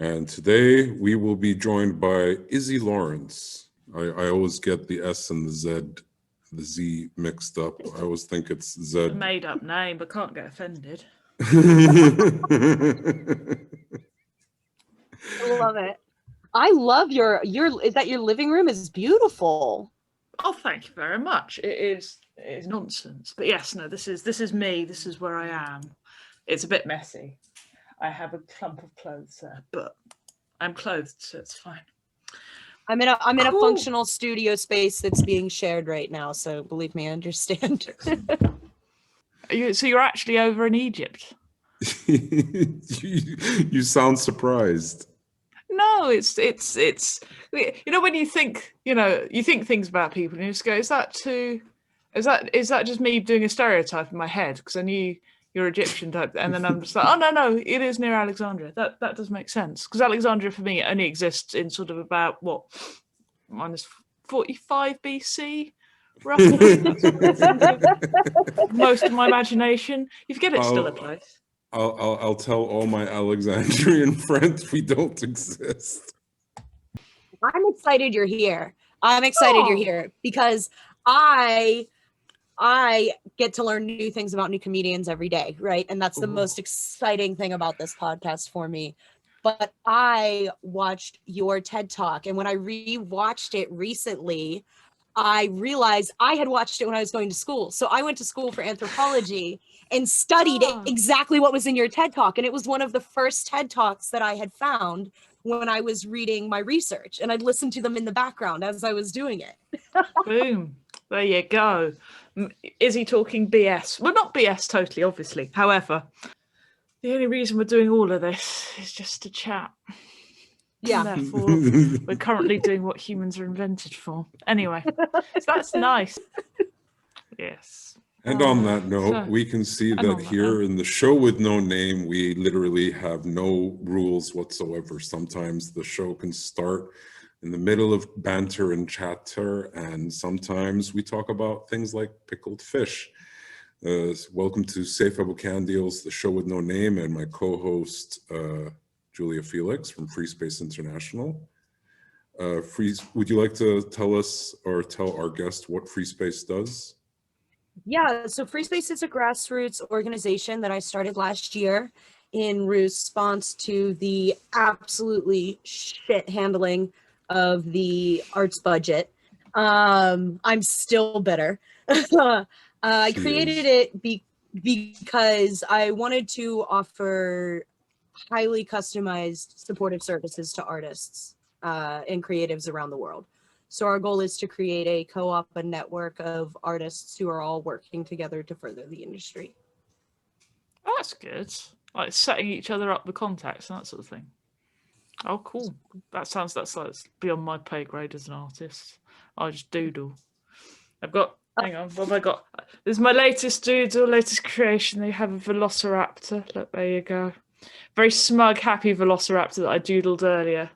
And today we will be joined by Iszi Lawrence. I always get the S and the Z mixed up. I always think it's Z. A made up name, but can't get offended. I love it. I love your is that your living room is beautiful. Oh, thank you very much. It is nonsense. But yes, no, this is me. This is where I am. It's a bit messy. I have a clump of clothes there, but I'm clothed, so it's fine. I'm in a functional studio space that's being shared right now, so believe me, I understand. So you're actually over in Egypt? You sound surprised. No, it's when you think things about people and you just go, is that just me doing a stereotype in my head because I knew you're Egyptian type, and then I'm just like, oh no, it is near Alexandria. That does make sense because Alexandria for me only exists in sort of about what minus 45 BC, roughly. Most of my imagination. You forget it's still a place. I'll tell all my Alexandrian friends we don't exist. I'm excited you're here. You're here because I get to learn new things about new comedians every day, right? And that's the most exciting thing about this podcast for me. But I watched your TED Talk, and when I re-watched it recently, I realized I had watched it when I was going to school. So I went to school for anthropology and studied exactly what was in your TED Talk. And it was one of the first TED Talks that I had found when I was reading my research. And I'd listen to them in the background as I was doing it. Boom. There you go. Is he talking BS? Well, not BS totally, obviously. However, the only reason we're doing all of this is just to chat. Yeah. And therefore, we're currently doing what humans are invented for. Anyway, so that's nice. Yes. And on that note, we can see that here in the show with no name, we literally have no rules whatsoever. Sometimes the show can start in the middle of banter and chatter, and sometimes we talk about things like pickled fish. Welcome to Saif Abu-Kandil's The Show with No Name, and my co-host, Julia Felix from Free Space International. Would you like to tell us or tell our guest what Free Space does? Yeah, so Free Space is a grassroots organization that I started last year in response to the absolutely shit handling of the arts budget. I'm still bitter. I created it because I wanted to offer highly customized supportive services to artists and creatives around the world. So our goal is to create a co-op, a network of artists who are all working together to further the industry. Oh, that's good. Like setting each other up with contacts and that sort of thing. Oh, cool. That's like beyond my pay grade as an artist. I just doodle. Hang on, what have I got? This is my latest doodle, latest creation. They have a velociraptor. Look, there you go. Very smug, happy velociraptor that I doodled earlier.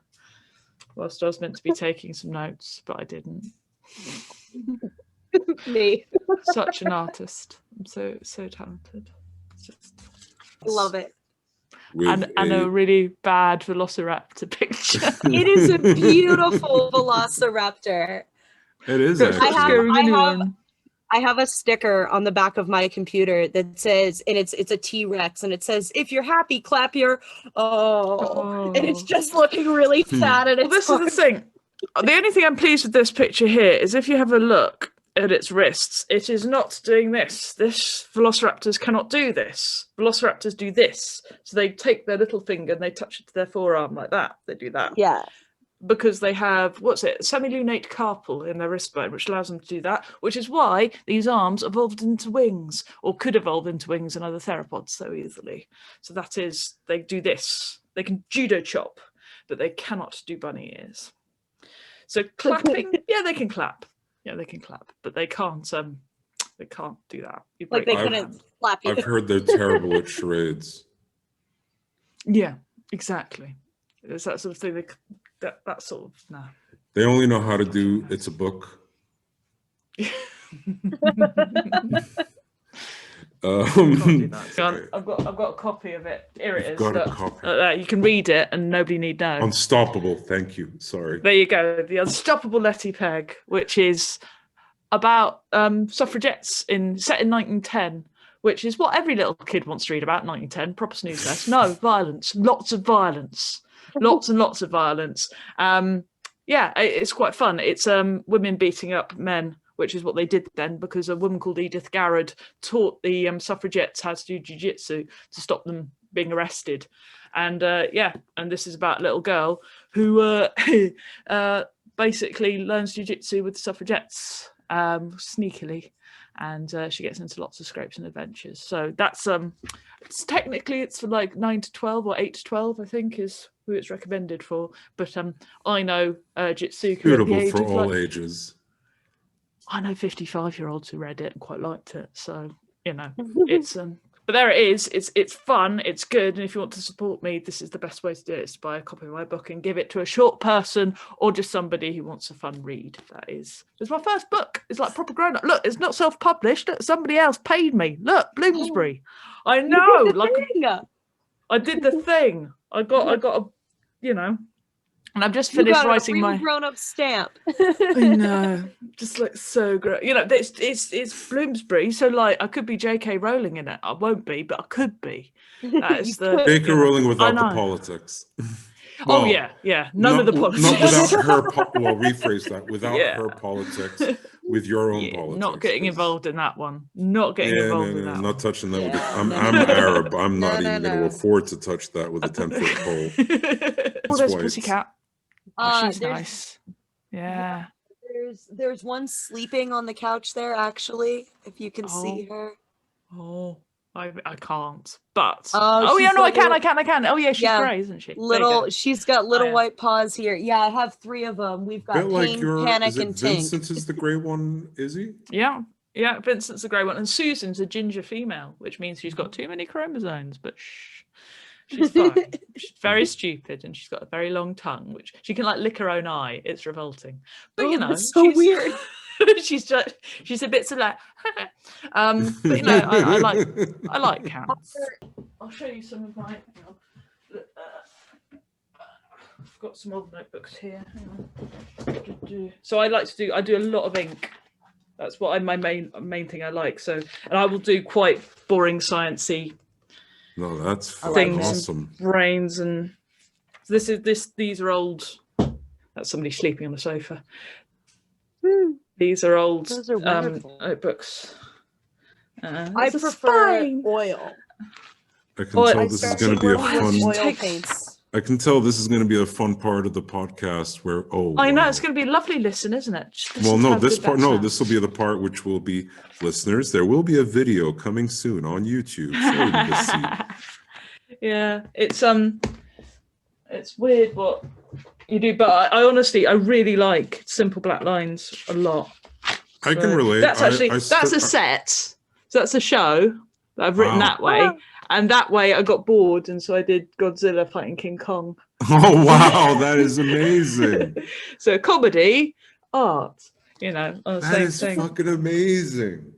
Whilst I was meant to be taking some notes, but I didn't. Me. Such an artist. I'm so talented. I love it. And a really bad velociraptor picture. It is a beautiful velociraptor. It is. I have a sticker on the back of my computer that says, and it's a T-Rex, and it says, "If you're happy, clap your and it's just looking really sad. And this is the thing. The only thing I'm pleased with this picture here is if you have a look at its wrists, it is not doing this. This velociraptors cannot do this. Velociraptors do this. So they take their little finger and they touch it to their forearm like that. They do that. Yeah. Because they have, semilunate carpal in their wrist bone, which allows them to do that, which is why these arms evolved into wings, or could evolve into wings in other theropods so easily. So that is, they do this. They can judo chop, but they cannot do bunny ears. So clapping, they can clap. Yeah, they can clap, but they can't do that. Like they couldn't slap you. I've heard they're terrible at charades. Yeah, exactly. It's that sort of thing. That sort of, no. They only know how to do It's a Book. Can't do that. I've got a copy of it. Here it is. Got a copy. You can read it, and nobody need know. Unstoppable. Thank you. Sorry. There you go. The Unstoppable Letty Pegg, which is about suffragettes set in 1910, which is what every little kid wants to read about. 1910, proper snooze fest. No violence, lots of violence, lots and lots of violence. Yeah, it's quite fun. It's women beating up men, which is what they did then, because a woman called Edith Garrard taught the suffragettes how to do Jiu Jitsu to stop them being arrested. And and this is about a little girl who basically learns Jiu Jitsu with the suffragettes sneakily, and she gets into lots of scrapes and adventures. So that's it's for like 9 to 12 or 8 to 12, I think, is who it's recommended for. But I know Jitsuka suitable for all ages. I know 55-year-olds who read it and quite liked it. So, it's but there it is. It's fun, it's good, and if you want to support me, this is the best way to do it, is to buy a copy of my book and give it to a short person or just somebody who wants a fun read. It's my first book. It's like proper grown up. Look, it's not self-published. Look, somebody else paid me. Look, Bloomsbury. I know. I did the thing. I got a, and I've just finished writing my grown-up stamp. I know, just like so great. It's Bloomsbury, so like I could be J.K. Rowling in it. I won't be, but I could be. That is the J.K. Rowling without the politics. Well, yeah. None of the politics. Not without her. Rephrase that. Without her politics, with your own politics. Not getting involved in that one. Not getting involved in that. Not touching that. I'm Arab. I'm not even going to afford to touch that with a 10-foot pole. Oh, there's Pussycat. She's nice. Yeah. There's one sleeping on the couch there, actually, if you can see her. Oh, I can't. But I can. Oh yeah, she's grey, isn't she? She's got little white paws here. Yeah, I have 3 of them. We've got Pain, Panic, and Tink. Vincent is the grey one, Izzy? Yeah, Vincent's the grey one, and Susan's a ginger female, which means she's got too many chromosomes. But she's fine. She's very stupid, and she's got a very long tongue, which she can like lick her own eye. It's revolting, but it's so weird. she's a bit so like, but I like cats. I'll show you some of my. I've got some old notebooks here. So I do a lot of ink. That's what my main thing I like. So, and I will do quite boring sciencey. No, that's things, awesome. Brains and these are old. That's somebody sleeping on the sofa. These are old notebooks. I prefer oil. I can tell this is going to be a fun. Oil paints. I can tell this is going to be a fun part of the podcast where I know it's going to be a lovely listen, isn't it? This will be the part which will be listeners. There will be a video coming soon on YouTube. Yeah, it's weird what you do, but I honestly really like Simple Black Lines a lot. I can relate. That's actually that's a set. So that's a show that I've written that way. And that way I got bored, and so I did Godzilla fighting King Kong. Oh, wow, that is amazing. So comedy, art, on the same thing. That is fucking amazing.